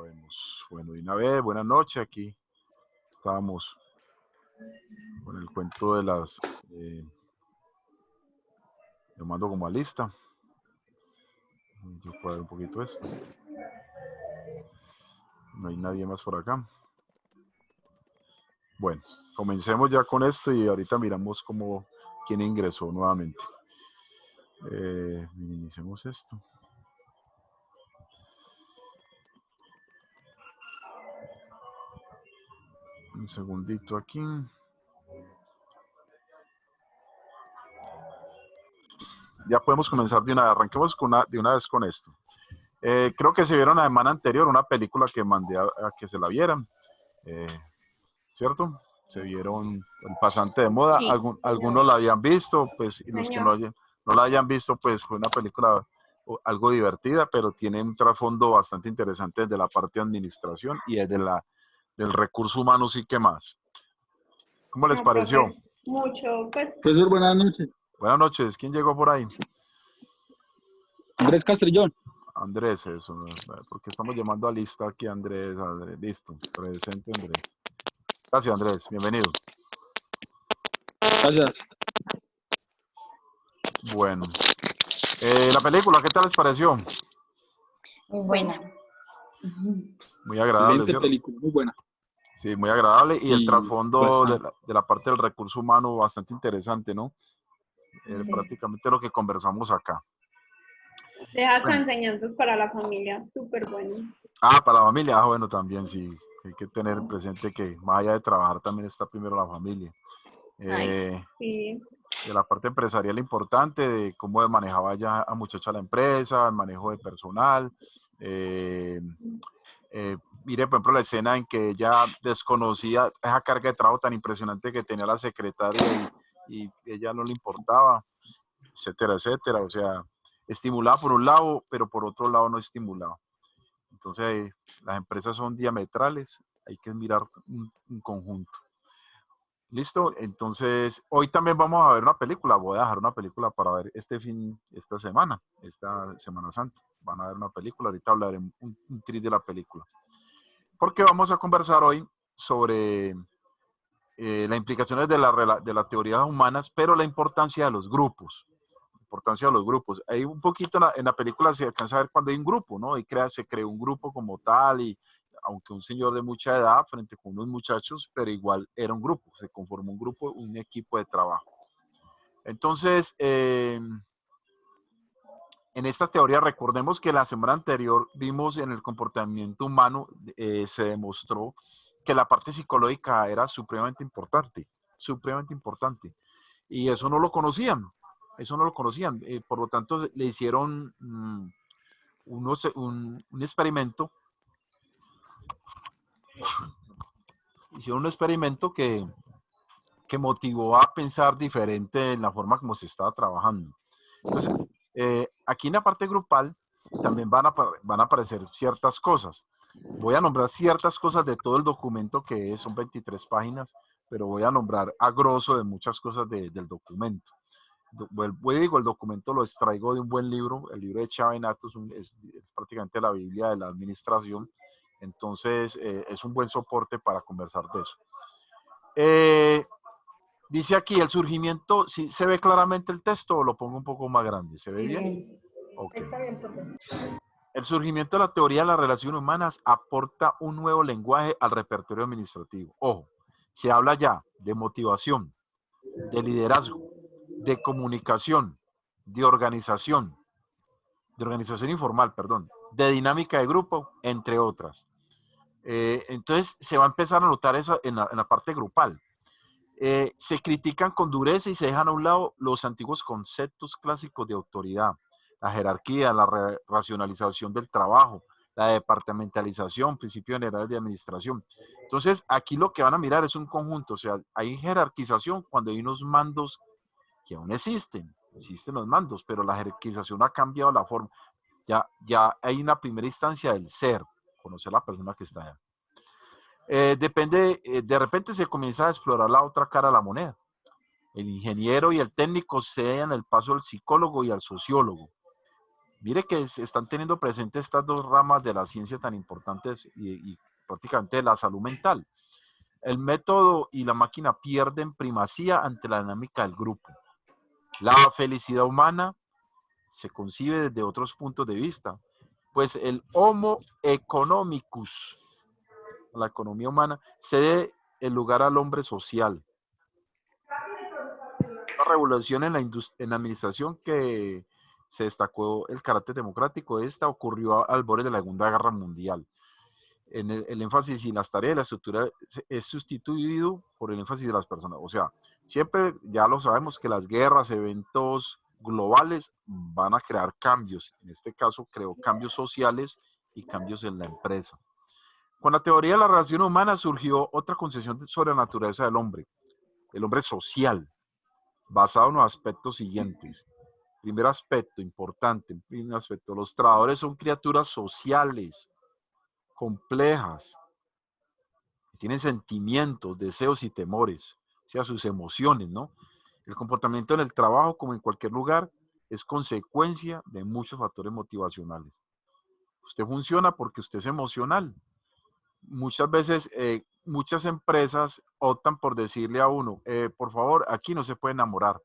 vemos. Bueno, y una vez, buenas noches. Aquí estábamos con el cuento de las... lo mando como a lista. Yo puedo ver un poquito esto. No hay nadie más por acá. Bueno, comencemos ya con esto y ahorita miramos quién ingresó nuevamente. Minimicemos esto. Un segundito aquí. Ya podemos comenzar de una vez. Arranquemos de una vez con esto. Creo que se vieron la semana anterior una película que mandé a que se la vieran. ¿Cierto? Se vieron El pasante de moda. Sí, algunos la habían visto, pues, y los que no la hayan visto, pues fue una película algo divertida, pero tiene un trasfondo bastante interesante desde la parte de administración y desde del recurso humano, sí que más. ¿Cómo les pareció? Profe, mucho, pues. Profesor, buenas noches. Buenas noches. ¿Quién llegó por ahí? Andrés Castrillón. Andrés, eso, porque estamos llamando a lista aquí, Andrés, listo, presente Andrés. Gracias, Andrés, bienvenido. Gracias. Bueno, la película, ¿qué tal les pareció? Muy buena. Muy agradable, ¿cierto? Película, muy buena. Sí, muy agradable, y el trasfondo de la parte del recurso humano bastante interesante, ¿no? Sí. Prácticamente lo que conversamos acá. Deja enseñanzas para la familia, súper bueno. Para la familia, bueno, también sí. Hay que tener presente que más allá de trabajar también está primero la familia. Sí. De la parte empresarial importante, de cómo manejaba ya a muchacha la empresa, el manejo de personal. Mire, por ejemplo, la escena en que ella desconocía esa carga de trabajo tan impresionante que tenía la secretaria y ella no le importaba, etcétera, etcétera. O sea, estimulaba por un lado, pero por otro lado no estimulaba. Entonces, las empresas son diametrales, hay que mirar un conjunto. ¿Listo? Entonces, hoy también vamos a ver una película. Voy a dejar una película para ver esta Semana Santa. Van a ver una película, ahorita hablaré un tris de la película. Porque vamos a conversar hoy sobre las implicaciones de las teorías humanas, pero la importancia de los grupos. Hay un poquito en la película se alcanza a ver cuando hay un grupo, ¿no? Y se creó un grupo como tal, y aunque un señor de mucha edad frente con unos muchachos, pero igual era un grupo, se conformó un grupo, un equipo de trabajo. Entonces, en esta teoría, recordemos que la semana anterior vimos en el comportamiento humano, se demostró que la parte psicológica era supremamente importante, y eso no lo conocían. Por lo tanto, le hicieron un experimento. Hicieron un experimento que motivó a pensar diferente en la forma como se estaba trabajando. Entonces, aquí en la parte grupal también van a aparecer ciertas cosas. Voy a nombrar ciertas cosas de todo el documento que son 23 páginas, pero voy a nombrar a grosso de muchas cosas del documento. El documento lo extraigo de un buen libro, el libro de Chavenato es prácticamente la Biblia de la administración, entonces es un buen soporte para conversar de eso. Dice aquí el surgimiento, ¿sí se ve claramente el texto o lo pongo un poco más grande? ¿Se ve bien? Okay. Está bien, profe. El surgimiento de la teoría de las relaciones humanas aporta un nuevo lenguaje al repertorio administrativo. Ojo, se habla ya de motivación, de liderazgo, de comunicación, de organización informal, de dinámica de grupo, entre otras. Entonces se va a empezar a notar eso en la parte grupal. Se critican con dureza y se dejan a un lado los antiguos conceptos clásicos de autoridad, la jerarquía, la racionalización del trabajo, la departamentalización, principios generales de administración. Entonces, aquí lo que van a mirar es un conjunto, o sea, hay jerarquización cuando hay unos mandos que aún existen los mandos, pero la jerarquización ha cambiado la forma. Ya hay una primera instancia del ser, conocer a la persona que está allá. De repente se comienza a explorar la otra cara de la moneda. El ingeniero y el técnico ceden el paso al psicólogo y al sociólogo. Mire que se están teniendo presentes estas dos ramas de la ciencia tan importantes y prácticamente de la salud mental. El método y la máquina pierden primacía ante la dinámica del grupo. La felicidad humana se concibe desde otros puntos de vista, pues el Homo economicus, la economía humana, cede el lugar al hombre social. La revolución en la administración que se destacó el carácter democrático de esta ocurrió al borde de la Segunda Guerra Mundial. El énfasis y las tareas de la estructura es sustituido por el énfasis de las personas. O sea, siempre ya lo sabemos que las guerras, eventos globales van a crear cambios. En este caso, creó cambios sociales y cambios en la empresa. Con la teoría de la relación humana surgió otra concepción sobre la naturaleza del hombre, el hombre social, basado en los aspectos siguientes. Primer aspecto importante, primer aspecto, los trabajadores son criaturas sociales, complejas, tienen sentimientos, deseos y temores, o sea, sus emociones, ¿no? El comportamiento en el trabajo, como en cualquier lugar, es consecuencia de muchos factores motivacionales. Usted funciona porque usted es emocional. Muchas veces, muchas empresas optan por decirle a uno, por favor, aquí no se puede enamorar.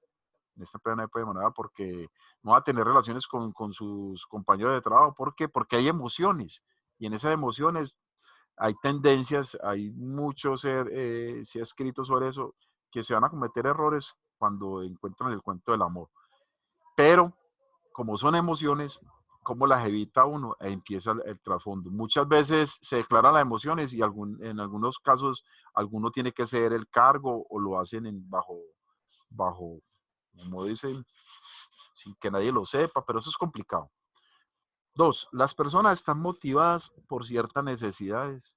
En esta empresa no se puede enamorar porque no va a tener relaciones con sus compañeros de trabajo. ¿Por qué? Porque hay emociones. Y en esas emociones hay tendencias, hay mucho se ha escrito sobre eso, que se van a cometer errores cuando encuentran el cuento del amor. Pero, como son emociones, ¿cómo las evita uno? Ahí empieza el trasfondo. Muchas veces se declaran las emociones y en algunos casos alguno tiene que ceder el cargo o lo hacen bajo, como dicen, sin que nadie lo sepa, pero eso es complicado. Dos, las personas están motivadas por ciertas necesidades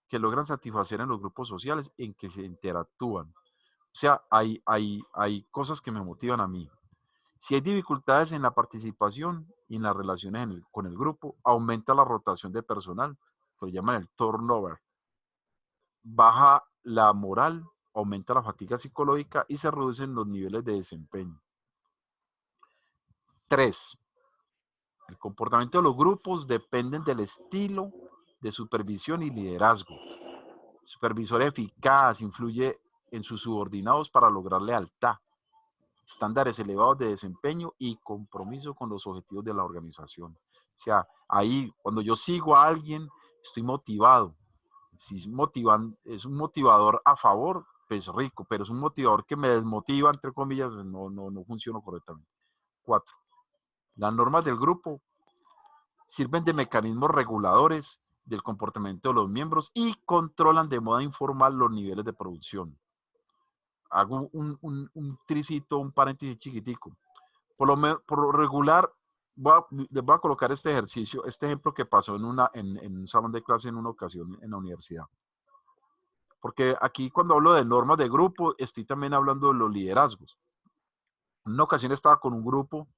que logran satisfacer en los grupos sociales en que se interactúan. O sea, hay cosas que me motivan a mí. Si hay dificultades en la participación y en las relaciones con el grupo, aumenta la rotación de personal, que lo llaman el turnover. Baja la moral, aumenta la fatiga psicológica y se reducen los niveles de desempeño. 3. El comportamiento de los grupos dependen del estilo de supervisión y liderazgo. El supervisor eficaz influye en sus subordinados para lograr lealtad, estándares elevados de desempeño y compromiso con los objetivos de la organización. O sea, ahí cuando yo sigo a alguien, estoy motivado. Si es un motivador a favor, pues rico, pero es un motivador que me desmotiva, entre comillas, no funciona correctamente. 4. Las normas del grupo sirven de mecanismos reguladores del comportamiento de los miembros y controlan de modo informal los niveles de producción. Hago un tricito, un paréntesis chiquitico. Por lo regular, les voy a colocar este ejercicio, este ejemplo que pasó en un salón de clase en una ocasión en la universidad. Porque aquí cuando hablo de normas de grupo, estoy también hablando de los liderazgos. En una ocasión estaba con un grupo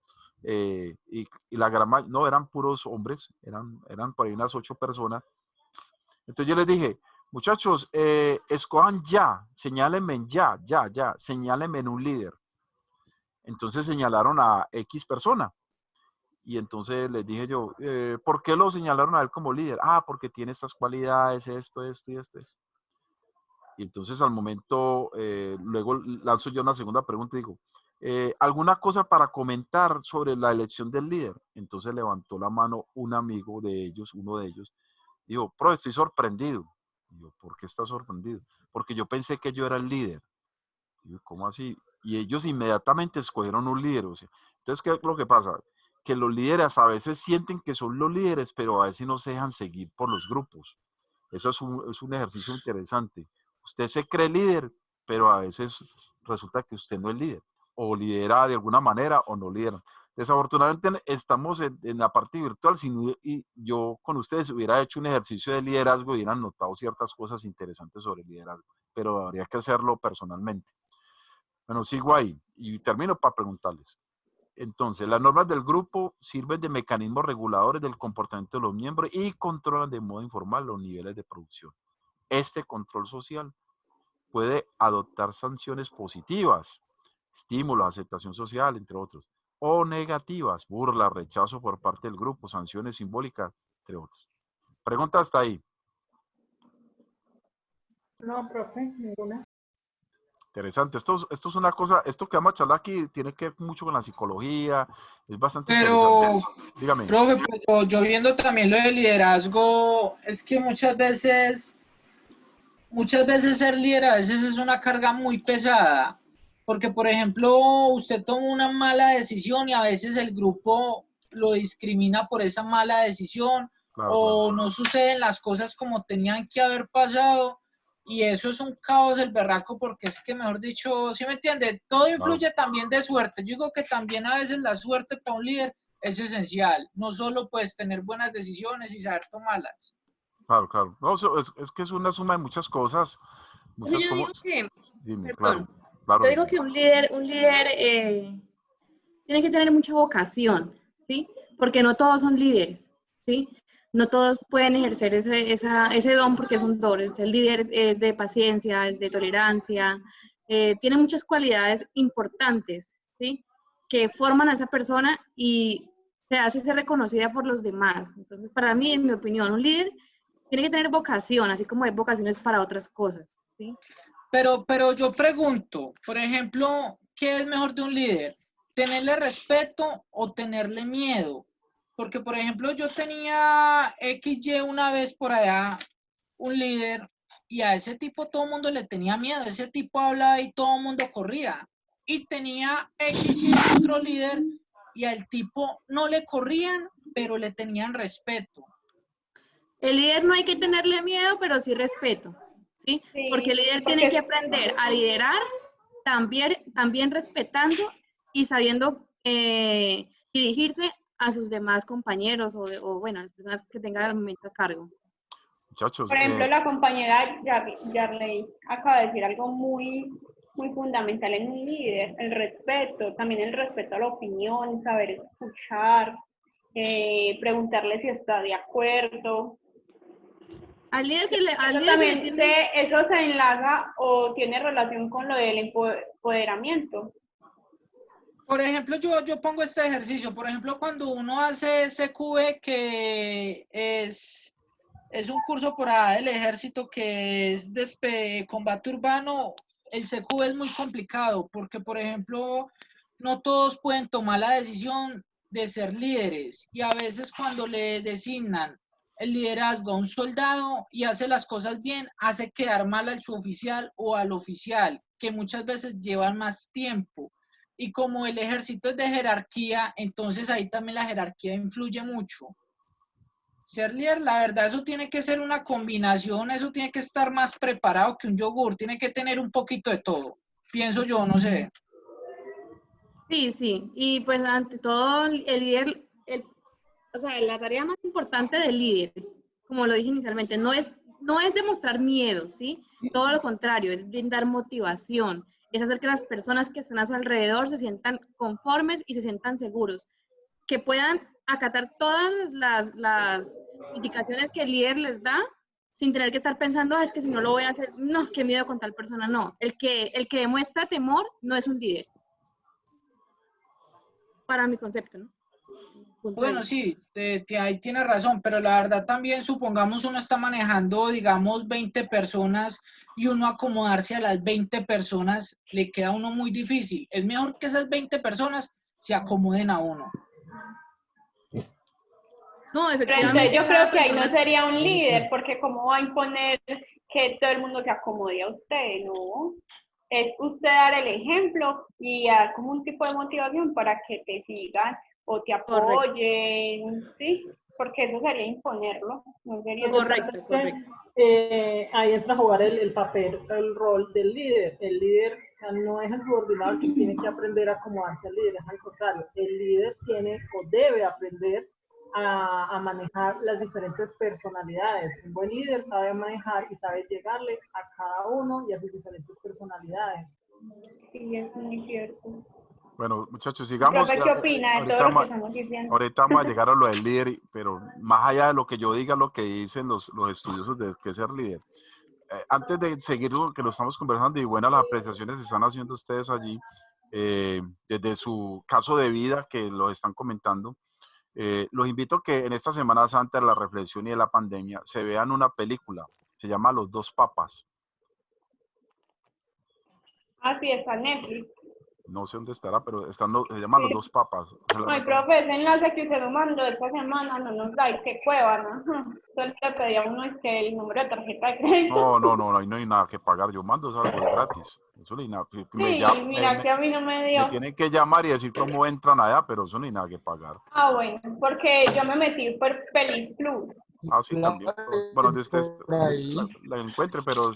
y la gran mayoría, no, eran puros hombres, eran por ahí unas 8 personas. Entonces yo les dije, muchachos, escojan ya, señálenme ya, señálenme en un líder. Entonces señalaron a X persona. Y entonces les dije yo, ¿por qué lo señalaron a él como líder? Ah, porque tiene estas cualidades, esto y esto. Y entonces al momento, luego lanzo yo una segunda pregunta y digo, ¿alguna cosa para comentar sobre la elección del líder? Entonces levantó la mano un amigo de ellos, uno de ellos, dijo, pro, estoy sorprendido. Y yo, ¿por qué está sorprendido? Porque yo pensé que yo era el líder. Y yo, ¿cómo así? Y ellos inmediatamente escogieron un líder. O sea, entonces, ¿qué es lo que pasa? Que los líderes a veces sienten que son los líderes, pero a veces no se dejan seguir por los grupos. Eso es un ejercicio interesante. Usted se cree líder, pero a veces resulta que usted no es líder. O lidera de alguna manera o no lidera. Desafortunadamente estamos en la parte virtual. Si no, y yo con ustedes hubiera hecho un ejercicio de liderazgo y hubieran notado ciertas cosas interesantes sobre el liderazgo, pero habría que hacerlo personalmente. Bueno, sigo ahí y termino para preguntarles. Entonces, las normas del grupo sirven de mecanismos reguladores del comportamiento de los miembros y controlan de modo informal los niveles de producción. Este control social puede adoptar sanciones positivas, estímulos, aceptación social, entre otros, o negativas, burla, rechazo por parte del grupo, sanciones simbólicas, entre otros. Pregunta hasta ahí. No, profe, ninguna. Interesante. Esto es una cosa, esto que vamos a charlar aquí tiene que ver mucho con la psicología, es bastante Pero, interesante. Dígame. profe, pues yo viendo también lo del liderazgo, es que muchas veces ser líder a veces es una carga muy pesada, porque por ejemplo, usted toma una mala decisión y a veces el grupo lo discrimina por esa mala decisión, Claro, o claro. no suceden las cosas como tenían que haber pasado, y eso es un caos el berraco, porque es que, mejor dicho, ¿sí me entiende? Todo influye también de suerte. Yo digo que también a veces la suerte para un líder es esencial, no solo pues tener buenas decisiones y saber tomarlas. Claro, claro. No, es que es una suma de muchas cosas. Yo Muchas digo somos. que, Dime, claro, perdón, claro, yo digo Alicia. que un líder tiene que tener mucha vocación, ¿sí? Porque no todos son líderes, ¿sí? No todos pueden ejercer ese don porque es un don. El líder es de paciencia, es de tolerancia, tiene muchas cualidades importantes, ¿sí? Que forman a esa persona y se hace ser reconocida por los demás. Entonces, para mí, en mi opinión, un líder tiene que tener vocación, así como hay vocaciones para otras cosas, ¿sí? Pero yo pregunto, por ejemplo, ¿qué es mejor de un líder? ¿Tenerle respeto o tenerle miedo? Porque, por ejemplo, yo tenía XY una vez por allá, un líder, y a ese tipo todo el mundo le tenía miedo. Ese tipo hablaba y todo el mundo corría. Y tenía XY otro líder, y al tipo no le corrían, pero le tenían respeto. El líder no hay que tenerle miedo, pero sí respeto, ¿sí? Porque el líder tiene que aprender a liderar también respetando y sabiendo dirigirse a sus demás compañeros o bueno, a las personas que tengan al momento a cargo. Muchachos. Por ejemplo, la compañera Yarley acaba de decir algo muy fundamental en un líder, el respeto, también el respeto a la opinión, saber escuchar, preguntarle si está de acuerdo. Al líder Eso se enlaza o tiene relación con lo del empoderamiento. Por ejemplo, yo pongo este ejercicio. Por ejemplo, cuando uno hace CQB, que es un curso por allá del ejército que es de combate urbano, el CQB es muy complicado porque, por ejemplo, no todos pueden tomar la decisión de ser líderes y a veces cuando le designan el liderazgo a un soldado y hace las cosas bien, hace quedar mal al suboficial o al oficial, que muchas veces llevan más tiempo. Y como el ejército es de jerarquía, entonces ahí también la jerarquía influye mucho. Ser líder, la verdad, eso tiene que ser una combinación, eso tiene que estar más preparado que un yogur, tiene que tener un poquito de todo, pienso yo, no sé. Sí, sí, y pues ante todo el líder, o sea, la tarea más importante del líder, como lo dije inicialmente, no es demostrar miedo, ¿sí? Todo lo contrario, es brindar motivación, es hacer que las personas que están a su alrededor se sientan conformes y se sientan seguros, que puedan acatar todas las indicaciones que el líder les da sin tener que estar pensando, es que si no lo voy a hacer, no, qué miedo con tal persona, no. El que demuestra temor no es un líder. Para mi concepto, ¿no? Bueno, sí, ahí tiene razón, pero la verdad también supongamos uno está manejando, digamos, 20 personas y uno acomodarse a las 20 personas le queda a uno muy difícil. Es mejor que esas 20 personas se acomoden a uno. No, Pero efectivamente. entonces yo creo que ahí no sería un líder, porque ¿cómo va a imponer que todo el mundo se acomode a usted? No. Es usted dar el ejemplo y dar como un tipo de motivación para que te sigan o te apoyen, ¿sí? Porque eso sería imponerlo, no sería Correcto. Ahí entra a jugar el papel, el rol del líder. El líder no es el subordinado el que tiene que aprender a acomodarse al líder, es al contrario. El líder tiene o debe aprender a manejar las diferentes personalidades. Un buen líder sabe manejar y sabe llegarle a cada uno y a sus diferentes personalidades. Sí, es muy cierto. Bueno, muchachos, sigamos. ¿Qué opina de todo lo que estamos diciendo? Ahorita vamos a llegar a lo del líder, pero más allá de lo que yo diga, lo que dicen los estudiosos de qué es ser líder. Antes de seguir lo que lo estamos conversando y buenas las apreciaciones que están haciendo ustedes allí, desde su caso de vida que lo están comentando. Los invito a que en esta Semana Santa de la reflexión y de la pandemia se vean una película, se llama Los Dos Papas. Así está en Netflix. No sé dónde estará, pero se llama Los Dos Papas. Ay, profe, ese enlace que usted lo mandó esta semana no nos da, y qué cueva, ¿no? Solo le pedía a uno es que el número de tarjeta de crédito. No, ahí no hay nada que pagar. Yo mando es algo de gratis. Eso no hay nada. Sí, mira que a mí no me dio. Me tienen que llamar y decir cómo entran allá, pero eso no hay nada que pagar. Ah, bueno, porque yo me metí por Feliz Plus. Ah, sí, también. Bueno, de usted la encuentre, pero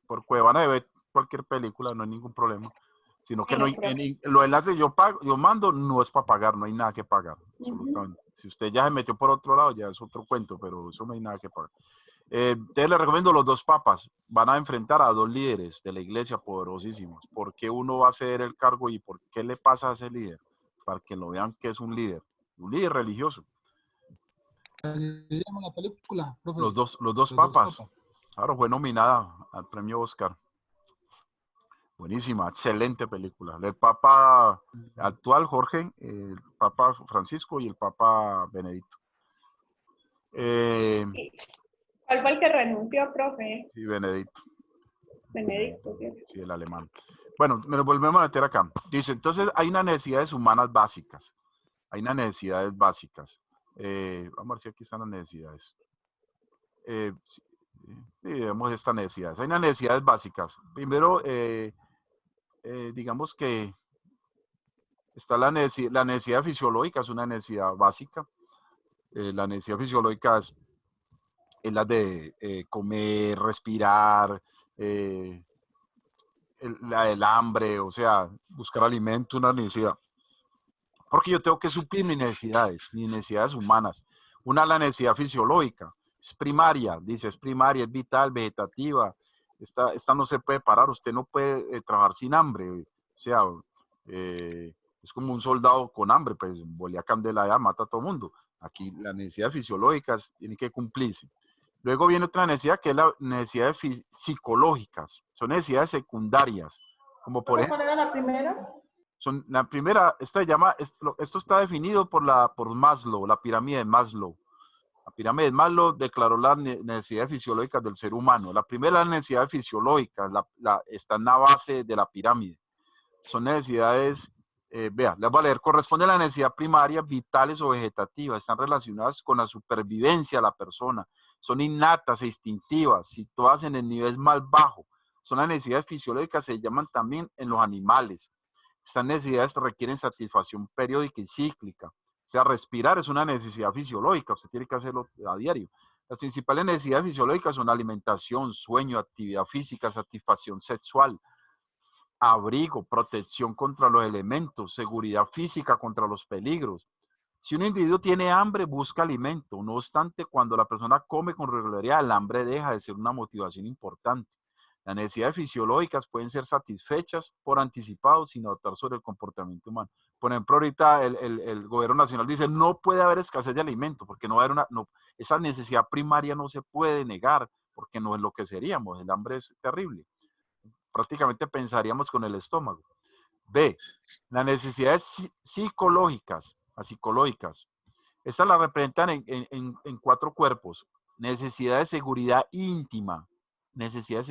por Cuevana de ver cualquier película, no hay ningún problema. Sino que no hay, los enlaces yo mando, no es para pagar, no hay nada que pagar, absolutamente. Si usted ya se metió por otro lado, ya es otro cuento, pero eso no hay nada que pagar. Entonces les recomiendo Los Dos Papas. Van a enfrentar a dos líderes de la iglesia poderosísimos. ¿Por qué uno va a ceder el cargo y por qué le pasa a ese líder? Para que lo vean que es un líder religioso. ¿Cómo se llama la película, profe? Los dos papas. Claro, fue nominada al premio Oscar. Buenísima, excelente película. El Papa actual, Jorge, el Papa Francisco y el Papa Benedicto. ¿Cuál fue el que renunció, profe? Sí, Benedicto. Benedicto, sí. Sí, el alemán. Bueno, me lo volvemos a meter acá. Dice, entonces hay unas necesidades humanas básicas. Hay unas necesidades básicas. Vamos a ver si aquí están las necesidades. Digamos estas necesidades. Hay unas necesidades básicas. Primero, digamos que está la necesidad fisiológica, es una necesidad básica. La necesidad fisiológica es la de comer, respirar, la del hambre, o sea, buscar alimento, una necesidad. Porque yo tengo que suplir mis necesidades humanas. Una, la necesidad fisiológica, es primaria, dice, es primaria, es vital, vegetativa. Esta no se puede parar, usted no puede trabajar sin hambre. O sea, es como un soldado con hambre, pues volía candela ya, mata a todo el mundo. Aquí las necesidades fisiológicas tienen que cumplirse. Luego viene otra necesidad que es la necesidades psicológicas. Son necesidades secundarias. Como por ejemplo, ¿Cuál era la primera? La primera, esto está definido por Maslow, la pirámide de Maslow. La pirámide de Maslow declaró las necesidades fisiológicas del ser humano. La primera, las necesidades fisiológicas, está en la base de la pirámide. Son necesidades, vea, les voy a leer, corresponde a la necesidad primaria, vitales o vegetativas, están relacionadas con la supervivencia de la persona, son innatas e instintivas, situadas en el nivel más bajo. Son las necesidades fisiológicas, se llaman también en los animales. Estas necesidades requieren satisfacción periódica y cíclica. O sea, respirar es una necesidad fisiológica, usted tiene que hacerlo a diario. Las principales necesidades fisiológicas son alimentación, sueño, actividad física, satisfacción sexual, abrigo, protección contra los elementos, seguridad física contra los peligros. Si un individuo tiene hambre, busca alimento. No obstante, cuando la persona come con regularidad, el hambre deja de ser una motivación importante. Las necesidades fisiológicas pueden ser satisfechas por anticipado sin adoptar sobre el comportamiento humano. Por ejemplo, ahorita el gobierno nacional dice no puede haber escasez de alimento porque no va a haber esa necesidad primaria no se puede negar porque no enloqueceríamos. El hambre es terrible. Prácticamente pensaríamos con el estómago. B, las necesidades psicológicas. Estas las representan en 4 cuerpos. Necesidad de seguridad íntima. Necesidad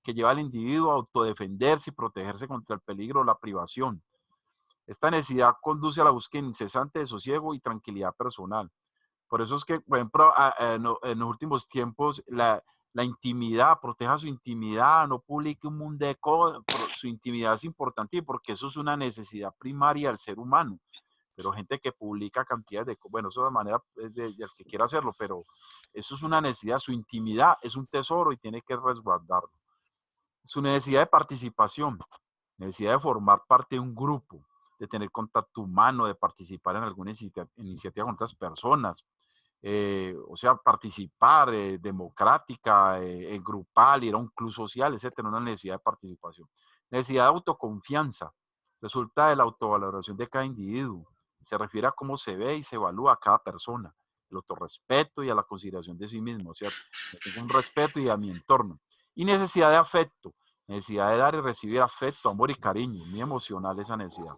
que lleva al individuo a autodefenderse y protegerse contra el peligro o la privación. Esta necesidad conduce a la búsqueda incesante de sosiego y tranquilidad personal. Por eso es que, por ejemplo, en los últimos tiempos, la intimidad, proteja su intimidad, no publique un mundo de cosas, su intimidad es importante porque eso es una necesidad primaria del ser humano. Pero gente que publica cantidades de cosas, bueno, eso de manera es del que quiera hacerlo, pero eso es una necesidad, su intimidad es un tesoro y tiene que resguardarlo. Su necesidad de participación, necesidad de formar parte de un grupo, de tener contacto humano, de participar en alguna iniciativa con otras personas, o sea, participar democrática, grupal, ir a un club social, etcétera, una necesidad de participación. Necesidad de autoconfianza, resulta de la autovaloración de cada individuo, se refiere a cómo se ve y se evalúa a cada persona, el autorrespeto y a la consideración de sí mismo, o sea, tengo un respeto y a mi entorno. Y necesidad de afecto, Necesidad de dar y recibir afecto, amor y cariño. Muy emocional esa necesidad.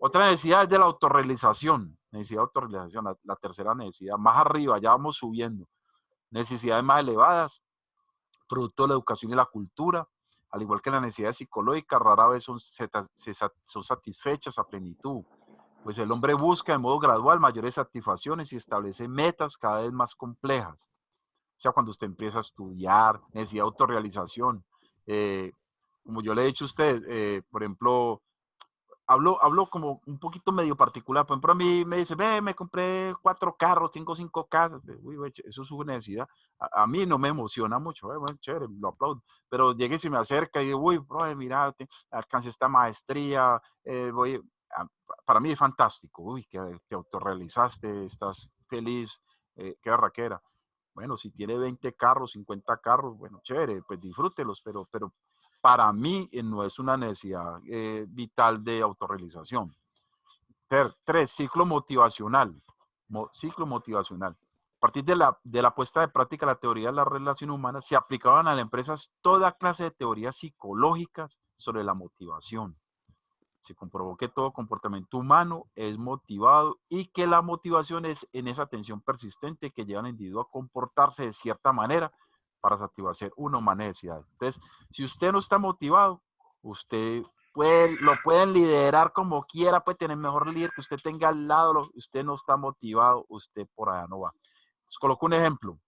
Otra necesidad es de la autorrealización. Necesidad de autorrealización, la tercera necesidad. Más arriba, ya vamos subiendo. Necesidades más elevadas, producto de la educación y la cultura, al igual que las necesidades psicológicas, rara vez son satisfechas a plenitud. Pues el hombre busca de modo gradual mayores satisfacciones y establece metas cada vez más complejas. O sea, cuando usted empieza a estudiar, necesidad de autorrealización. Como yo le he dicho a usted, por ejemplo, hablo como un poquito medio particular. Por ejemplo, a mí me dice, ve, me compré 4 carros, tengo 5 casas. Uy, güey, eso es su necesidad. A mí no me emociona mucho. Bueno, chévere, lo aplaudo. Pero llegue y se me acerca y digo, uy, bro, mira, alcancé esta maestría. Para mí es fantástico. Uy, que te autorrealizaste, estás feliz, qué barraquera. Bueno, si tiene 20 carros, 50 carros, bueno, chévere, pues disfrútelos, pero para mí no es una necesidad vital de autorrealización. 3, ciclo motivacional. Ciclo motivacional. A partir de la puesta de práctica de la teoría de la relación humana, se aplicaban a las empresas toda clase de teorías psicológicas sobre la motivación. Se comprobó que todo comportamiento humano es motivado y que la motivación es en esa tensión persistente que lleva al individuo a comportarse de cierta manera para satisfacer una o más necesidades. Entonces, si usted no está motivado, usted lo pueden liderar como quiera, puede tener mejor líder que usted tenga al lado, usted no está motivado, usted por allá no va. Les coloco un ejemplo.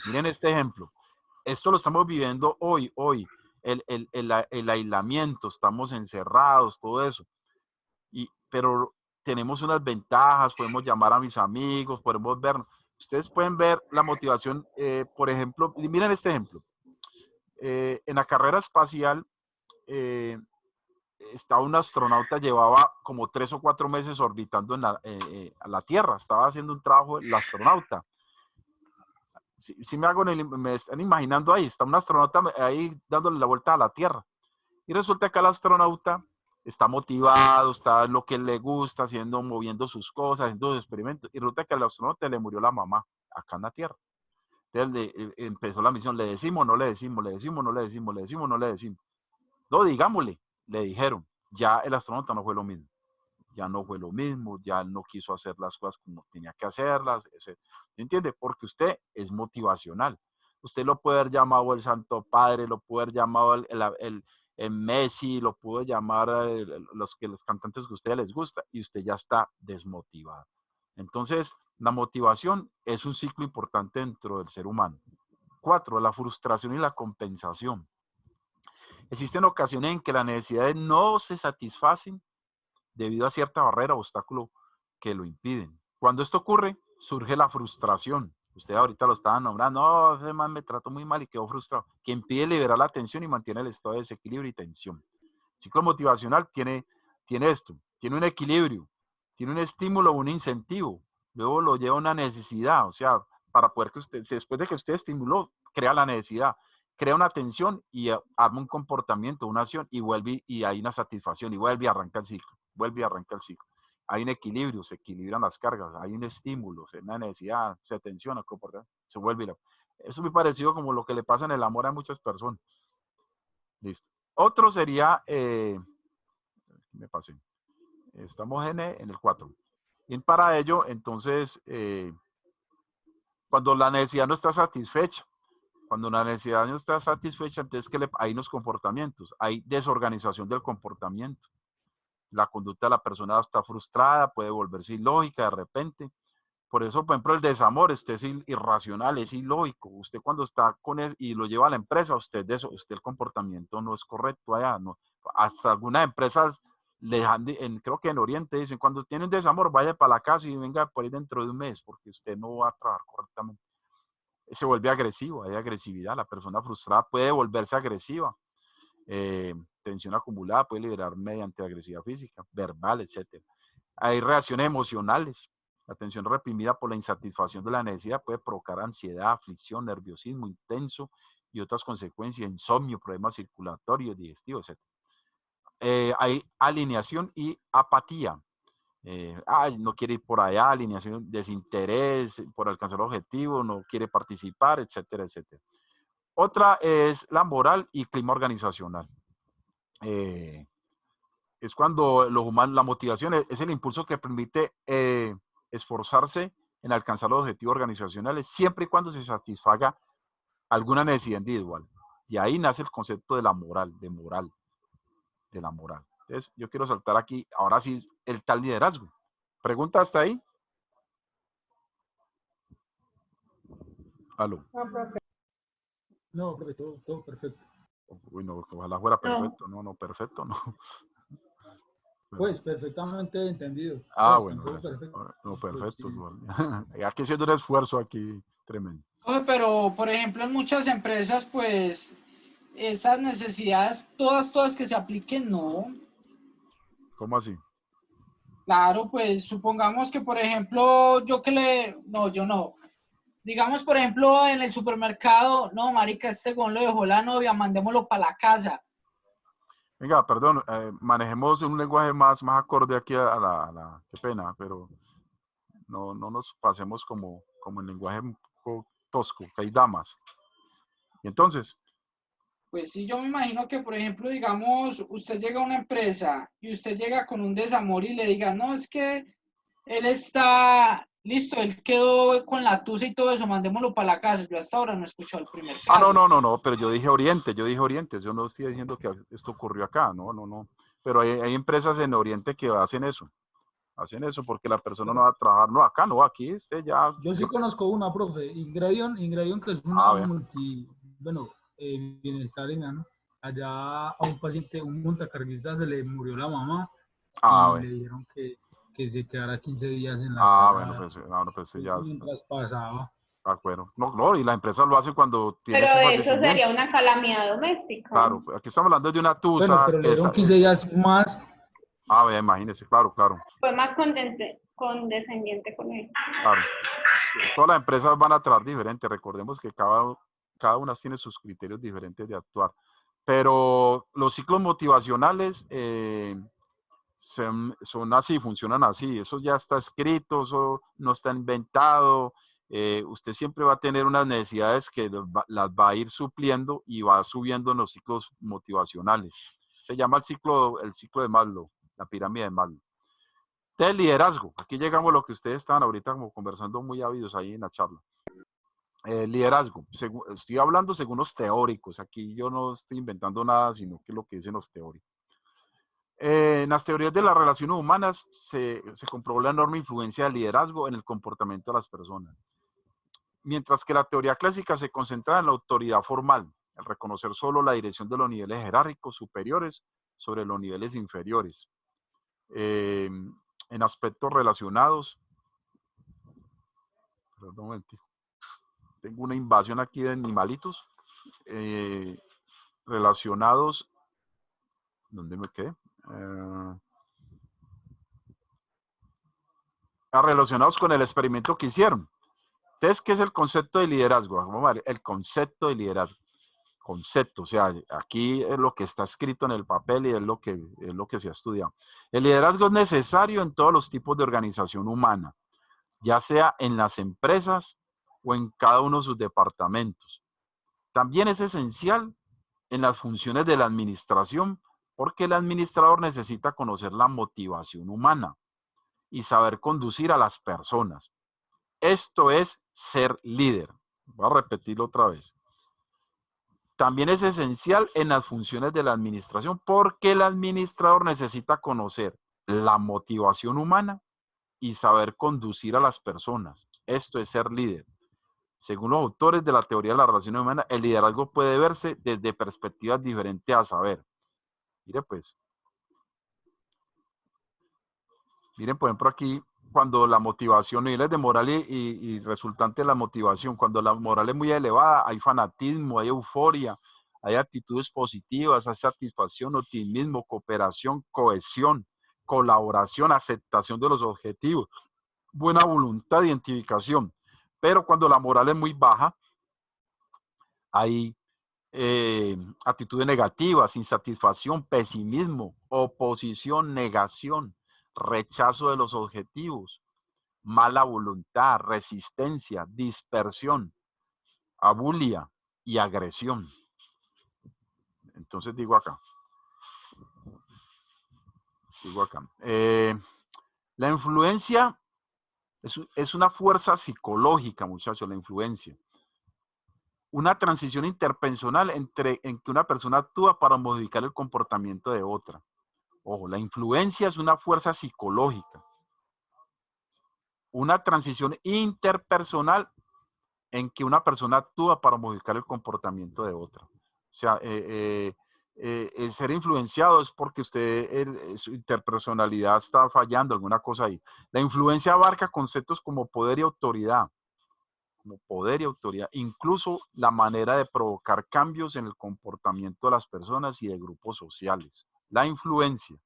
Miren este ejemplo. Esto lo estamos viviendo hoy. El aislamiento, estamos encerrados, todo eso. Pero tenemos unas ventajas, podemos llamar a mis amigos, podemos vernos. Ustedes pueden ver la motivación, por ejemplo, miren este ejemplo. En la carrera espacial, estaba un astronauta, llevaba como 3 o 4 meses orbitando a la Tierra, estaba haciendo un trabajo el astronauta. Si me están imaginando ahí, está un astronauta ahí dándole la vuelta a la Tierra. Y resulta que el astronauta está motivado, está en lo que le gusta, moviendo sus cosas, haciendo sus experimentos. Y resulta que al astronauta le murió la mamá acá en la Tierra. Entonces empezó la misión, le decimos, no le decimos, le decimos, no le decimos, le decimos, no le decimos. No, digámosle, le dijeron. Ya el astronauta no fue lo mismo. Ya no fue lo mismo, ya no quiso hacer las cosas como tenía que hacerlas, etc. ¿Entiende? Porque usted es motivacional. Usted lo puede haber llamado el Santo Padre, lo puede haber llamado el Messi, lo puede llamar los cantantes que a ustedes les gusta y usted ya está desmotivado. Entonces, la motivación es un ciclo importante dentro del ser humano. 4, la frustración y la compensación. Existen ocasiones en que las necesidades no se satisfacen debido a cierta barrera o obstáculo que lo impiden. Cuando esto ocurre, surge la frustración. Usted ahorita lo estaba nombrando, no, ese man me trató muy mal y quedó frustrado, que impide liberar la tensión y mantiene el estado de desequilibrio y tensión. El ciclo motivacional tiene esto, tiene un equilibrio, tiene un estímulo o un incentivo, luego lo lleva a una necesidad, o sea, para poder que usted, después de que usted estimuló, crea la necesidad, crea una tensión y arma un comportamiento, una acción y vuelve y hay una satisfacción y vuelve y arranca el ciclo, vuelve y arranca el ciclo. Hay un equilibrio, se equilibran las cargas, hay un estímulo, una necesidad, se tensiona, se vuelve y eso es muy parecido como lo que le pasa en el amor a muchas personas. Listo. Otro sería, me pasé, estamos en el 4. Y para ello, entonces, cuando la necesidad no está satisfecha, entonces hay unos comportamientos, hay desorganización del comportamiento. La conducta de la persona está frustrada, puede volverse ilógica de repente. Por eso, por ejemplo, el desamor, usted es irracional, es ilógico. Usted cuando está con él y lo lleva a la empresa, usted el comportamiento no es correcto allá. No. Hasta algunas empresas, creo que en Oriente dicen, cuando tienen desamor, vaya para la casa y venga por ahí dentro de un mes, porque usted no va a trabajar correctamente. Se vuelve agresivo, hay agresividad. La persona frustrada puede volverse agresiva. Tensión acumulada puede liberar mediante agresividad física, verbal, etc. Hay reacciones emocionales. La tensión reprimida por la insatisfacción de la necesidad puede provocar ansiedad, aflicción, nerviosismo intenso y otras consecuencias, insomnio, problemas circulatorios, digestivos, etc. Hay alineación y apatía. No quiere ir por allá, alineación, desinterés por alcanzar el objetivo, no quiere participar, etcétera, etcétera. Otra es la moral y clima organizacional. Es cuando los humanos, la motivación es el impulso que permite esforzarse en alcanzar los objetivos organizacionales siempre y cuando se satisfaga alguna necesidad individual. Y ahí nace el concepto de la moral, de la moral. Entonces, yo quiero saltar aquí, ahora sí, el tal liderazgo. ¿Pregunta hasta ahí? Aló. No, profe, todo perfecto. Uy, no, ojalá fuera perfecto. No, perfecto, no. Pues perfectamente entendido. Ah, Pues, bueno, todo gracias. perfecto. No, perfecto. Sí. Aquí haciendo un esfuerzo aquí tremendo. Pero, por ejemplo, en muchas empresas, pues, esas necesidades, todas que se apliquen, no. ¿Cómo así? Claro, pues, supongamos que, por ejemplo, yo no. Digamos, por ejemplo, en el supermercado, no, marica, este gon lo dejó la novia, mandémoslo para la casa. Venga, perdón, manejemos un lenguaje más acorde aquí qué pena, pero no nos pasemos como en lenguaje un poco tosco, que hay damas. Y entonces, Pues sí, yo me imagino que, por ejemplo, digamos, usted llega a una empresa y usted llega con un desamor y le diga, no, es que él está listo, él quedó con la tusa y todo eso, mandémoslo para la casa. Yo hasta ahora no he escuchado el primer caso. no, pero yo dije Oriente, yo no estoy diciendo que esto ocurrió acá, no. Pero hay empresas en Oriente que hacen eso porque la persona no va a trabajar, no, acá no, aquí usted ya. Yo sí conozco una, profe, Ingredion, que es A una ver. bienestar enano. Allá a un paciente, un montacarguista, se le murió la mamá Ah, y bueno. le dijeron que se quedara 15 días en la casa Bueno, pues ya. mientras pasaba. De acuerdo. No, y la empresa lo hace cuando tiene Pero su eso sería fallecimiento. una calamidad doméstica. Claro, aquí estamos hablando de una Bueno, tusa pero le que es. dieron 15 días más. Imagínese, claro. Fue más condescendiente con él. Claro. Todas las empresas van a tratar diferente. Recordemos que cada una tiene sus criterios diferentes de actuar. Pero los ciclos motivacionales son así, funcionan así. Eso ya está escrito, eso no está inventado. Usted siempre va a tener unas necesidades que las va a ir supliendo y va subiendo en los ciclos motivacionales. Se llama el ciclo de Maslow, la pirámide de Maslow. De liderazgo. Aquí llegamos a lo que ustedes estaban ahorita como conversando muy ávidos ahí en la charla. Liderazgo. Estoy hablando según los teóricos. Aquí yo no estoy inventando nada, sino que lo que dicen los teóricos. En las teorías de las relaciones humanas se comprobó la enorme influencia del liderazgo en el comportamiento de las personas. Mientras que la teoría clásica se concentra en la autoridad formal, el reconocer solo la dirección de los niveles jerárquicos superiores sobre los niveles inferiores. En aspectos relacionados, perdón un momentico, tengo una invasión aquí de animalitos relacionados, ¿dónde me quedé? Relacionados con el experimento que hicieron. Entonces, ¿qué es el concepto de liderazgo? Vamos a ver, el concepto de liderazgo. Concepto, o sea, aquí es lo que está escrito en el papel y es lo que se ha estudiado. El liderazgo es necesario en todos los tipos de organización humana, ya sea en las empresas o en cada uno de sus departamentos. También es esencial en las funciones de la administración, porque el administrador necesita conocer la motivación humana y saber conducir a las personas. Esto es ser líder. Voy a repetirlo otra vez. También es esencial en las funciones de la administración porque el administrador necesita conocer la motivación humana y saber conducir a las personas. Esto es ser líder. Según los autores de la teoría de la relación humana, el liderazgo puede verse desde perspectivas diferentes a saber. Mire pues. Miren, por ejemplo, aquí, cuando la motivación, niveles de moral y resultante de la motivación, cuando la moral es muy elevada, hay fanatismo, hay euforia, hay actitudes positivas, hay satisfacción, optimismo, cooperación, cohesión, colaboración, aceptación de los objetivos, buena voluntad, identificación. Pero cuando la moral es muy baja, hay actitudes negativas, insatisfacción, pesimismo, oposición, negación, rechazo de los objetivos, mala voluntad, resistencia, dispersión, abulia y agresión. Entonces digo acá. Sigo acá. La influencia es una fuerza psicológica, muchachos, la influencia. Una transición interpersonal en que una persona actúa para modificar el comportamiento de otra. Ojo, la influencia es una fuerza psicológica. Una transición interpersonal en que una persona actúa para modificar el comportamiento de otra. O sea, el ser influenciado es porque su interpersonalidad está fallando, alguna cosa ahí. La influencia abarca conceptos como poder y autoridad. Como poder y autoridad, incluso la manera de provocar cambios en el comportamiento de las personas y de grupos sociales. La influencia.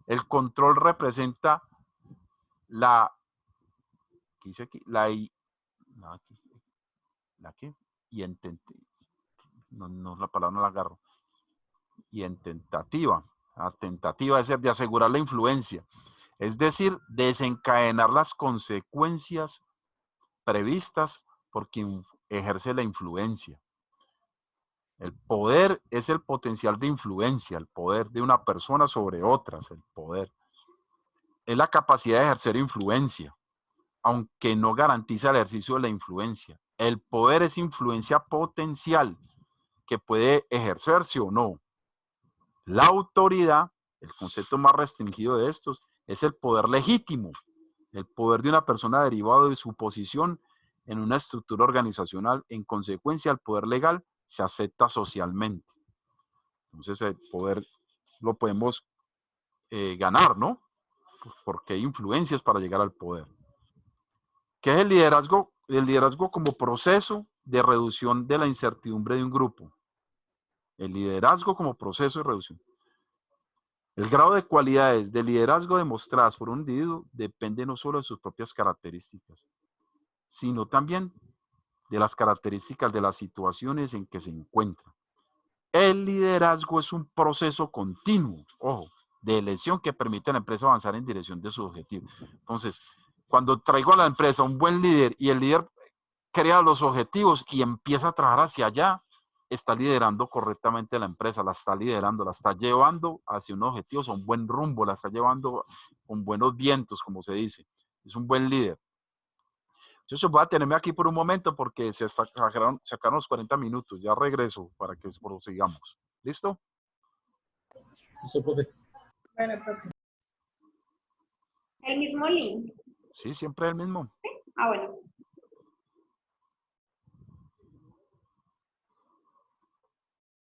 El control representa la, ¿qué dice aquí? Y no, la palabra no la agarro. Y en tentativa. La tentativa es de asegurar la influencia. Es decir, desencadenar las consecuencias previstas por quien ejerce la influencia. El poder es el potencial de influencia, el poder de una persona sobre otras, el poder. Es la capacidad de ejercer influencia, aunque no garantiza el ejercicio de la influencia. El poder es influencia potencial que puede ejercerse o no. La autoridad, el concepto más restringido de estos, es el poder legítimo, el poder de una persona derivado de su posición en una estructura organizacional. En consecuencia, el poder legal se acepta socialmente. Entonces, el poder lo podemos ganar, ¿no? Porque hay influencias para llegar al poder. ¿Qué es el liderazgo? El liderazgo como proceso de reducción de la incertidumbre de un grupo. El liderazgo como proceso de reducción. El grado de cualidades de liderazgo demostradas por un individuo depende no solo de sus propias características, sino también de las características de las situaciones en que se encuentra. El liderazgo es un proceso continuo, ojo, de elección que permite a la empresa avanzar en dirección de su objetivo. Entonces, cuando traigo a la empresa un buen líder y el líder crea los objetivos y empieza a trabajar hacia allá, está liderando correctamente la empresa, la está liderando, la está llevando hacia unos objetivos, a un buen rumbo, la está llevando con buenos vientos, como se dice. Es un buen líder. Yo voy a tenerme aquí por un momento porque sacaron los 40 minutos. Ya regreso para que prosigamos. ¿Listo? Eso, profe. Bueno, profe. El mismo link. Sí, siempre el mismo. Ah, bueno.